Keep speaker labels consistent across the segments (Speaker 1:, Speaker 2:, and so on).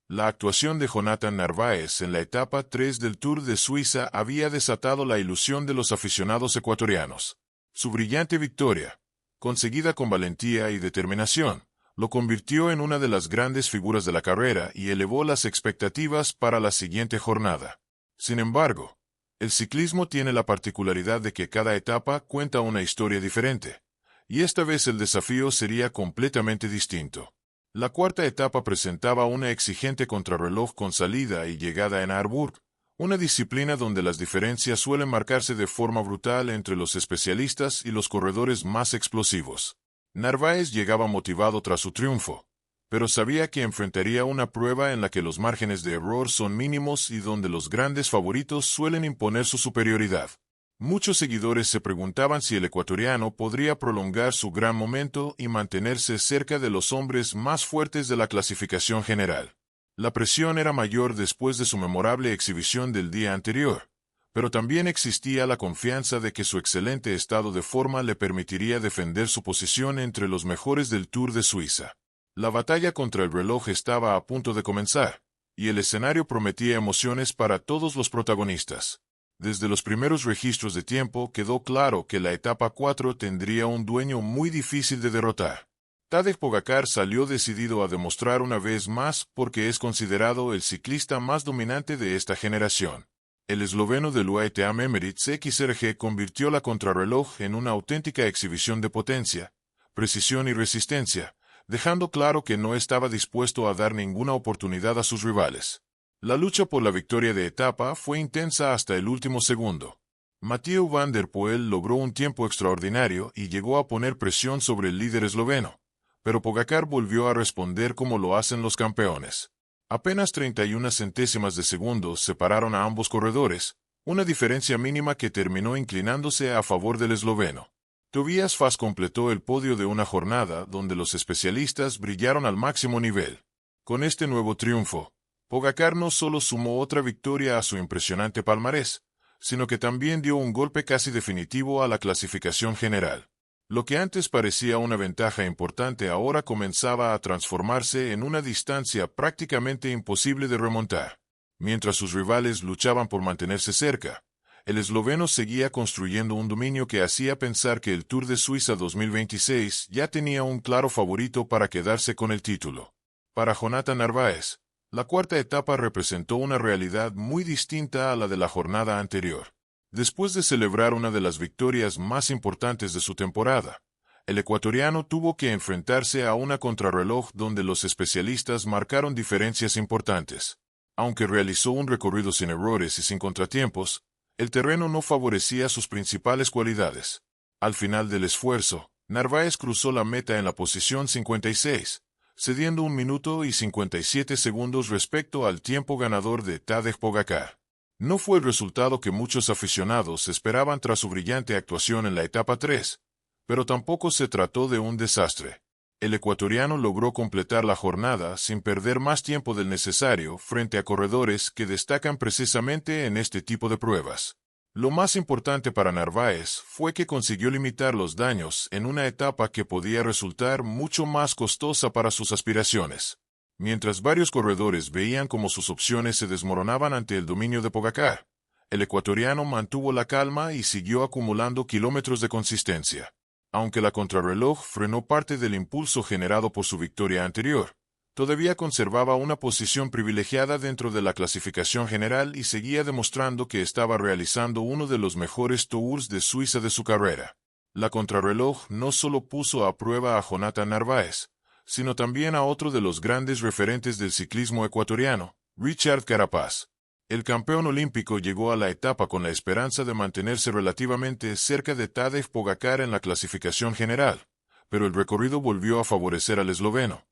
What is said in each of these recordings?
Speaker 1: La actuación de Jonathan Narváez en la etapa 3 del Tour de Suiza había desatado la ilusión de los aficionados ecuatorianos. Su brillante victoria, conseguida con valentía y determinación, lo convirtió en una de las grandes figuras de la carrera y elevó las expectativas para la siguiente jornada. Sin embargo, el ciclismo tiene la particularidad de que cada etapa cuenta una historia diferente, y esta vez el desafío sería completamente distinto. La cuarta etapa presentaba una exigente contrarreloj con salida y llegada en Harburg, una disciplina donde las diferencias suelen marcarse de forma brutal entre los especialistas y los corredores más explosivos. Narváez llegaba motivado tras su triunfo, pero sabía que enfrentaría una prueba en la que los márgenes de error son mínimos y donde los grandes favoritos suelen imponer su superioridad. Muchos seguidores se preguntaban si el ecuatoriano podría prolongar su gran momento y mantenerse cerca de los hombres más fuertes de la clasificación general. La presión era mayor después de su memorable exhibición del día anterior, pero también existía la confianza de que su excelente estado de forma le permitiría defender su posición entre los mejores del Tour de Suiza. La batalla contra el reloj estaba a punto de comenzar, y el escenario prometía emociones para todos los protagonistas. Desde los primeros registros de tiempo quedó claro que la etapa 4 tendría un dueño muy difícil de derrotar. Tadej Pogačar salió decidido a demostrar una vez más porque es considerado el ciclista más dominante de esta generación. El esloveno del UAE Emirates XRG convirtió la contrarreloj en una auténtica exhibición de potencia, precisión y resistencia, dejando claro que no estaba dispuesto a dar ninguna oportunidad a sus rivales. La lucha por la victoria de etapa fue intensa hasta el último segundo. Mathieu van der Poel logró un tiempo extraordinario y llegó a poner presión sobre el líder esloveno, pero Pogačar volvió a responder como lo hacen los campeones. Apenas 31 centésimas de segundo separaron a ambos corredores, una diferencia mínima que terminó inclinándose a favor del esloveno. Tobias Fas completó el podio de una jornada donde los especialistas brillaron al máximo nivel. Con este nuevo triunfo, Pogačar no solo sumó otra victoria a su impresionante palmarés, sino que también dio un golpe casi definitivo a la clasificación general. Lo que antes parecía una ventaja importante ahora comenzaba a transformarse en una distancia prácticamente imposible de remontar. Mientras sus rivales luchaban por mantenerse cerca, el esloveno seguía construyendo un dominio que hacía pensar que el Tour de Suiza 2026 ya tenía un claro favorito para quedarse con el título. Para Jonathan Narváez, la cuarta etapa representó una realidad muy distinta a la de la jornada anterior. Después de celebrar una de las victorias más importantes de su temporada, el ecuatoriano tuvo que enfrentarse a una contrarreloj donde los especialistas marcaron diferencias importantes. Aunque realizó un recorrido sin errores y sin contratiempos, el terreno no favorecía sus principales cualidades. Al final del esfuerzo, Narváez cruzó la meta en la posición 56, cediendo 1 minuto y 57 segundos respecto al tiempo ganador de Tadej Pogačar. No fue el resultado que muchos aficionados esperaban tras su brillante actuación en la etapa 3, pero tampoco se trató de un desastre. El ecuatoriano logró completar la jornada sin perder más tiempo del necesario frente a corredores que destacan precisamente en este tipo de pruebas. Lo más importante para Narváez fue que consiguió limitar los daños en una etapa que podía resultar mucho más costosa para sus aspiraciones. Mientras varios corredores veían cómo sus opciones se desmoronaban ante el dominio de Pogačar, el ecuatoriano mantuvo la calma y siguió acumulando kilómetros de consistencia. Aunque la contrarreloj frenó parte del impulso generado por su victoria anterior, todavía conservaba una posición privilegiada dentro de la clasificación general y seguía demostrando que estaba realizando uno de los mejores Tours de Suiza de su carrera. La contrarreloj no solo puso a prueba a Jonathan Narváez, sino también a otro de los grandes referentes del ciclismo ecuatoriano, Richard Carapaz. El campeón olímpico llegó a la etapa con la esperanza de mantenerse relativamente cerca de Tadej Pogačar en la clasificación general, pero el recorrido volvió a favorecer al esloveno,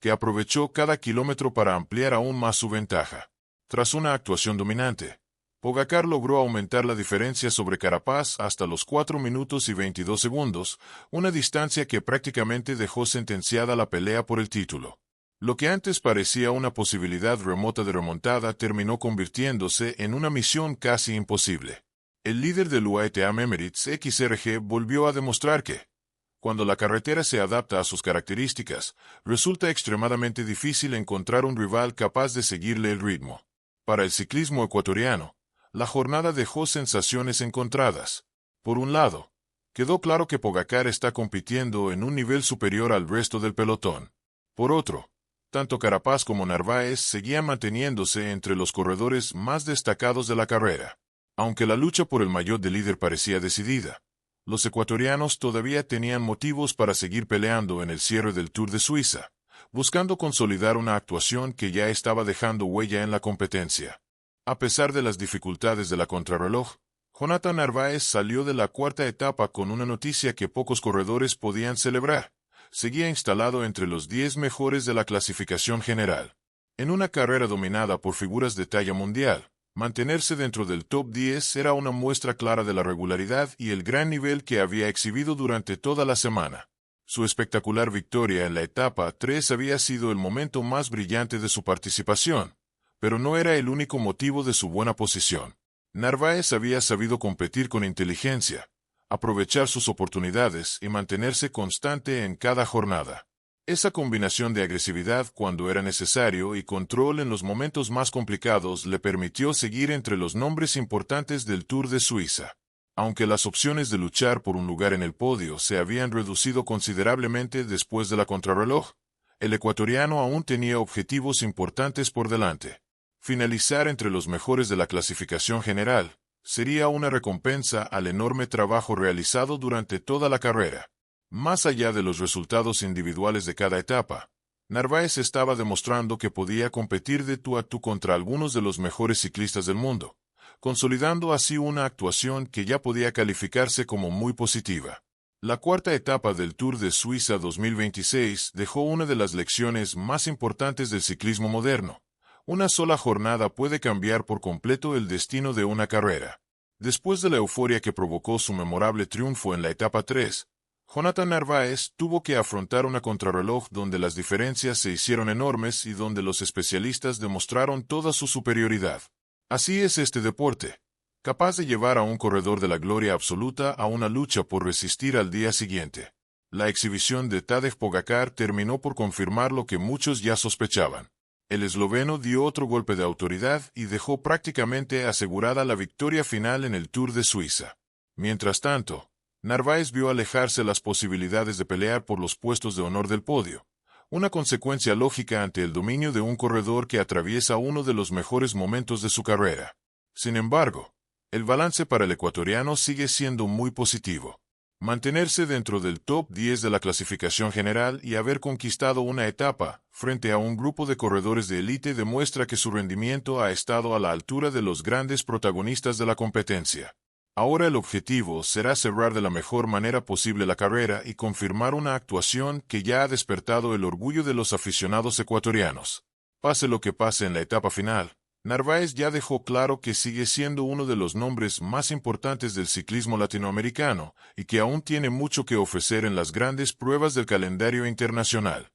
Speaker 1: que aprovechó cada kilómetro para ampliar aún más su ventaja. Tras una actuación dominante, Pogačar logró aumentar la diferencia sobre Carapaz hasta los 4 minutos y 22 segundos, una distancia que prácticamente dejó sentenciada la pelea por el título. Lo que antes parecía una posibilidad remota de remontada terminó convirtiéndose en una misión casi imposible. El líder del UAE Emirates XRG volvió a demostrar que, Cuando la carretera se adapta a sus características, resulta extremadamente difícil encontrar un rival capaz de seguirle el ritmo. Para el ciclismo ecuatoriano, la jornada dejó sensaciones encontradas. Por un lado, quedó claro que Pogacar está compitiendo en un nivel superior al resto del pelotón. Por otro, tanto Carapaz como Narváez seguían manteniéndose entre los corredores más destacados de la carrera. Aunque la lucha por el maillot de líder parecía decidida, los ecuatorianos todavía tenían motivos para seguir peleando en el cierre del Tour de Suiza, buscando consolidar una actuación que ya estaba dejando huella en la competencia. A pesar de las dificultades de la contrarreloj, Jonathan Narváez salió de la cuarta etapa con una noticia que pocos corredores podían celebrar. Seguía instalado entre los 10 mejores de la clasificación general. En una carrera dominada por figuras de talla mundial, mantenerse dentro del top 10 era una muestra clara de la regularidad y el gran nivel que había exhibido durante toda la semana. Su espectacular victoria en la etapa 3 había sido el momento más brillante de su participación, pero no era el único motivo de su buena posición. Narváez había sabido competir con inteligencia, aprovechar sus oportunidades y mantenerse constante en cada jornada. Esa combinación de agresividad cuando era necesario y control en los momentos más complicados le permitió seguir entre los nombres importantes del Tour de Suiza. Aunque las opciones de luchar por un lugar en el podio se habían reducido considerablemente después de la contrarreloj, el ecuatoriano aún tenía objetivos importantes por delante. Finalizar entre los mejores de la clasificación general sería una recompensa al enorme trabajo realizado durante toda la carrera. Más allá de los resultados individuales de cada etapa, Narváez estaba demostrando que podía competir de tú a tú contra algunos de los mejores ciclistas del mundo, consolidando así una actuación que ya podía calificarse como muy positiva. La cuarta etapa del Tour de Suiza 2026 dejó una de las lecciones más importantes del ciclismo moderno. Una sola jornada puede cambiar por completo el destino de una carrera. Después de la euforia que provocó su memorable triunfo en la etapa 3, Jonathan Narváez tuvo que afrontar una contrarreloj donde las diferencias se hicieron enormes y donde los especialistas demostraron toda su superioridad. Así es este deporte, capaz de llevar a un corredor de la gloria absoluta a una lucha por resistir al día siguiente. La exhibición de Tadej Pogacar terminó por confirmar lo que muchos ya sospechaban. El esloveno dio otro golpe de autoridad y dejó prácticamente asegurada la victoria final en el Tour de Suiza. Mientras tanto, Narváez vio alejarse las posibilidades de pelear por los puestos de honor del podio, una consecuencia lógica ante el dominio de un corredor que atraviesa uno de los mejores momentos de su carrera. Sin embargo, el balance para el ecuatoriano sigue siendo muy positivo. Mantenerse dentro del top 10 de la clasificación general y haber conquistado una etapa frente a un grupo de corredores de élite demuestra que su rendimiento ha estado a la altura de los grandes protagonistas de la competencia. Ahora el objetivo será cerrar de la mejor manera posible la carrera y confirmar una actuación que ya ha despertado el orgullo de los aficionados ecuatorianos. Pase lo que pase en la etapa final, Narváez ya dejó claro que sigue siendo uno de los nombres más importantes del ciclismo latinoamericano y que aún tiene mucho que ofrecer en las grandes pruebas del calendario internacional.